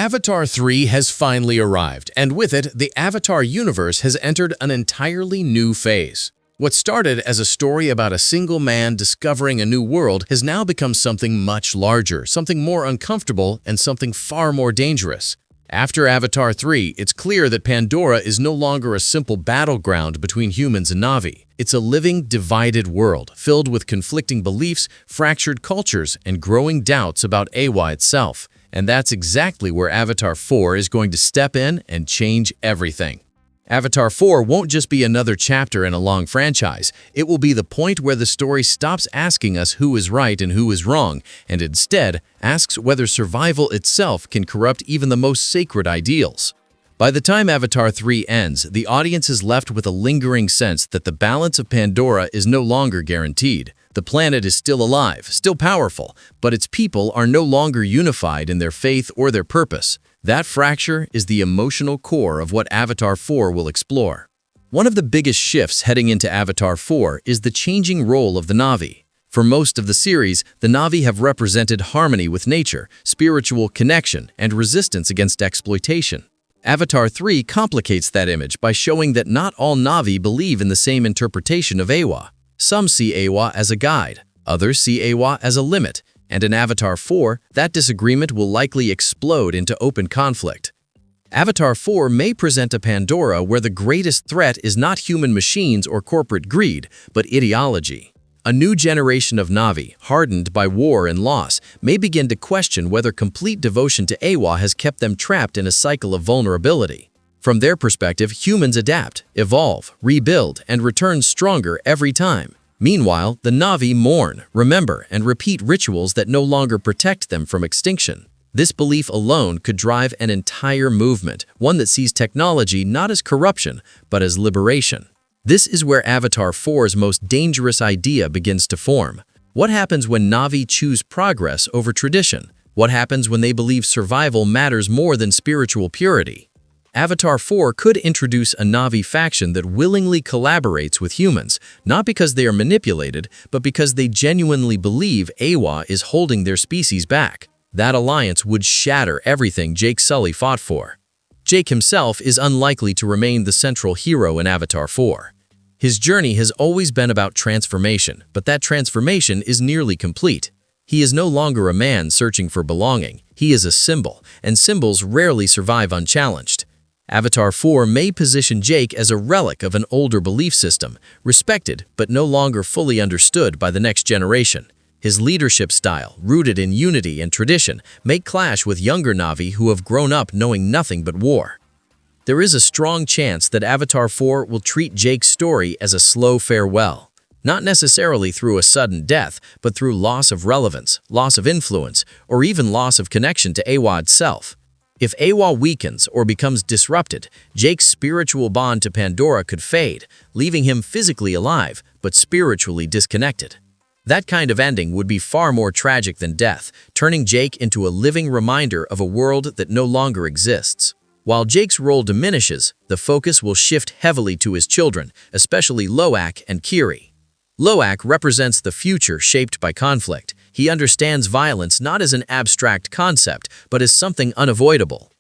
Avatar 3 has finally arrived, and with it, the Avatar universe has entered an entirely new phase. What started as a story about a single man discovering a new world has now become something much larger, something more uncomfortable, and something far more dangerous. After Avatar 3, it's clear that Pandora is no longer a simple battleground between humans and Na'vi. It's a living, divided world, filled with conflicting beliefs, fractured cultures, and growing doubts about Eywa itself. And that's exactly where Avatar 4 is going to step in and change everything. Avatar 4 won't just be another chapter in a long franchise. It will be the point where the story stops asking us who is right and who is wrong, and instead asks whether survival itself can corrupt even the most sacred ideals. By the time Avatar 3 ends, the audience is left with a lingering sense that the balance of Pandora is no longer guaranteed. The planet is still alive, still powerful, but its people are no longer unified in their faith or their purpose. That fracture is the emotional core of what Avatar 4 will explore. One of the biggest shifts heading into Avatar 4 is the changing role of the Na'vi. For most of the series, the Na'vi have represented harmony with nature, spiritual connection, and resistance against exploitation. Avatar 3 complicates that image by showing that not all Na'vi believe in the same interpretation of Eywa. Some see Eywa as a guide, others see Eywa as a limit, and in Avatar 4, that disagreement will likely explode into open conflict. Avatar 4 may present a Pandora where the greatest threat is not human machines or corporate greed, but ideology. A new generation of Na'vi, hardened by war and loss, may begin to question whether complete devotion to Eywa has kept them trapped in a cycle of vulnerability. From their perspective, humans adapt, evolve, rebuild, and return stronger every time. Meanwhile, the Na'vi mourn, remember, and repeat rituals that no longer protect them from extinction. This belief alone could drive an entire movement, one that sees technology not as corruption, but as liberation. This is where Avatar 4's most dangerous idea begins to form. What happens when Na'vi choose progress over tradition? What happens when they believe survival matters more than spiritual purity? Avatar 4 could introduce a Na'vi faction that willingly collaborates with humans, not because they are manipulated, but because they genuinely believe Eywa is holding their species back. That alliance would shatter everything Jake Sully fought for. Jake himself is unlikely to remain the central hero in Avatar 4. His journey has always been about transformation, but that transformation is nearly complete. He is no longer a man searching for belonging. He is a symbol, and symbols rarely survive unchallenged. Avatar 4 may position Jake as a relic of an older belief system, respected but no longer fully understood by the next generation. His leadership style, rooted in unity and tradition, may clash with younger Na'vi who have grown up knowing nothing but war. There is a strong chance that Avatar 4 will treat Jake's story as a slow farewell, not necessarily through a sudden death, but through loss of relevance, loss of influence, or even loss of connection to Eywa itself. If Eywa weakens or becomes disrupted, Jake's spiritual bond to Pandora could fade, leaving him physically alive, but spiritually disconnected. That kind of ending would be far more tragic than death, turning Jake into a living reminder of a world that no longer exists. While Jake's role diminishes, the focus will shift heavily to his children, especially Loak and Kiri. Loak represents the future shaped by conflict. He understands violence not as an abstract concept, but as something unavoidable.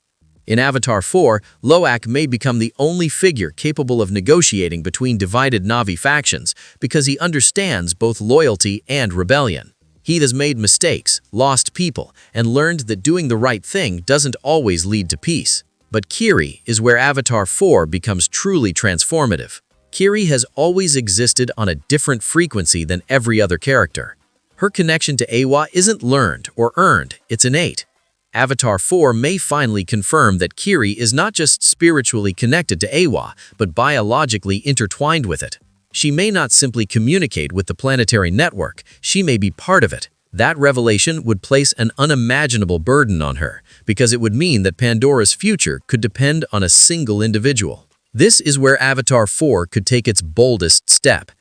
In Avatar 4, Loak may become the only figure capable of negotiating between divided Na'vi factions because he understands both loyalty and rebellion. He has made mistakes, lost people, and learned that doing the right thing doesn't always lead to peace. But Kiri is where Avatar 4 becomes truly transformative. Kiri has always existed on a different frequency than every other character. Her connection to Eywa isn't learned or earned, it's innate. Avatar 4 may finally confirm that Kiri is not just spiritually connected to Eywa, but biologically intertwined with it. She may not simply communicate with the planetary network, she may be part of it. That revelation would place an unimaginable burden on her, because it would mean that Pandora's future could depend on a single individual. This is where Avatar 4 could take its boldest step.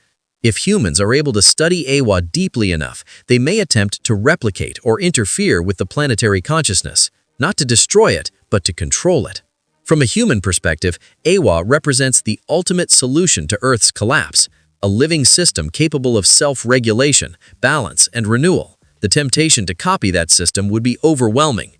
If humans are able to study Eywa deeply enough, they may attempt to replicate or interfere with the planetary consciousness, not to destroy it, but to control it. From a human perspective, Eywa represents the ultimate solution to Earth's collapse, a living system capable of self-regulation, balance, and renewal. The temptation to copy that system would be overwhelming.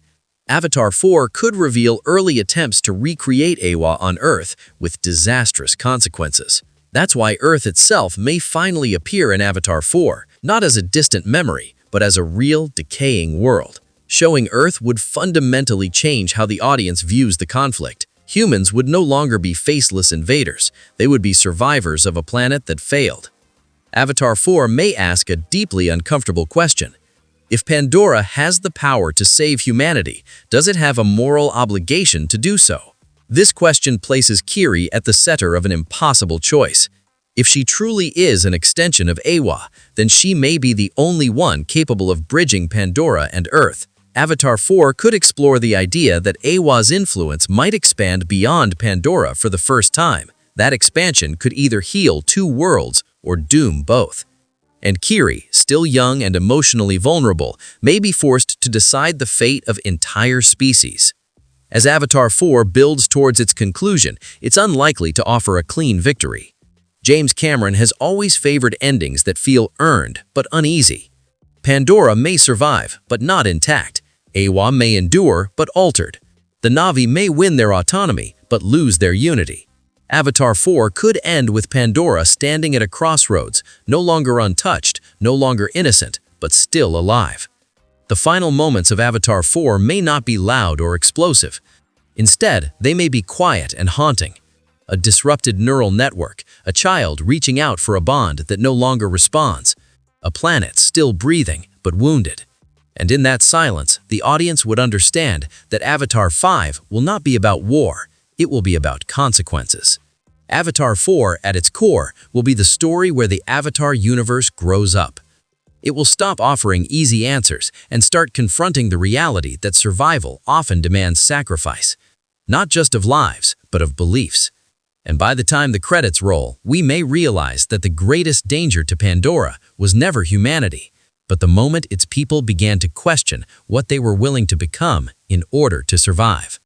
Avatar 4 could reveal early attempts to recreate Awa on Earth with disastrous consequences. That's why Earth itself may finally appear in Avatar 4, not as a distant memory, but as a real, decaying world. Showing Earth would fundamentally change how the audience views the conflict. Humans would no longer be faceless invaders. They would be survivors of a planet that failed. Avatar 4 may ask a deeply uncomfortable question. If Pandora has the power to save humanity, does it have a moral obligation to do so? This question places Kiri at the center of an impossible choice. If she truly is an extension of Awa, then she may be the only one capable of bridging Pandora and Earth. Avatar 4 could explore the idea that Awa's influence might expand beyond Pandora for the first time. That expansion could either heal two worlds or doom both. And Kiri, still young and emotionally vulnerable, may be forced to decide the fate of entire species. As Avatar 4 builds towards its conclusion, it's unlikely to offer a clean victory. James Cameron has always favored endings that feel earned but uneasy. Pandora may survive, but not intact. Awa may endure, but altered. The Na'vi may win their autonomy, but lose their unity. Avatar 4 could end with Pandora standing at a crossroads, no longer untouched, no longer innocent, but still alive. The final moments of Avatar 4 may not be loud or explosive. Instead, they may be quiet and haunting. A disrupted neural network, a child reaching out for a bond that no longer responds, a planet still breathing but wounded. And in that silence, the audience would understand that Avatar 5 will not be about war, it will be about consequences. Avatar 4, at its core, will be the story where the Avatar universe grows up. It will stop offering easy answers and start confronting the reality that survival often demands sacrifice, not just of lives, but of beliefs. And by the time the credits roll, we may realize that the greatest danger to Pandora was never humanity, but the moment its people began to question what they were willing to become in order to survive.